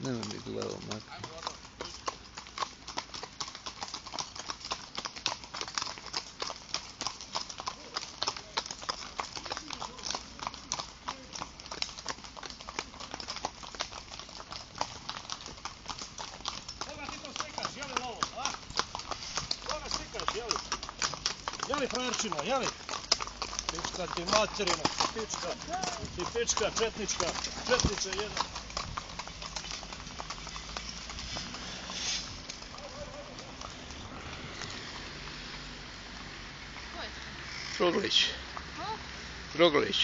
Nemoj mi glavom maknuti. Jeli frajerčino, jeli? Pička ti materina, ti pička, četnička, četniče jedna. Roglić. Roglić.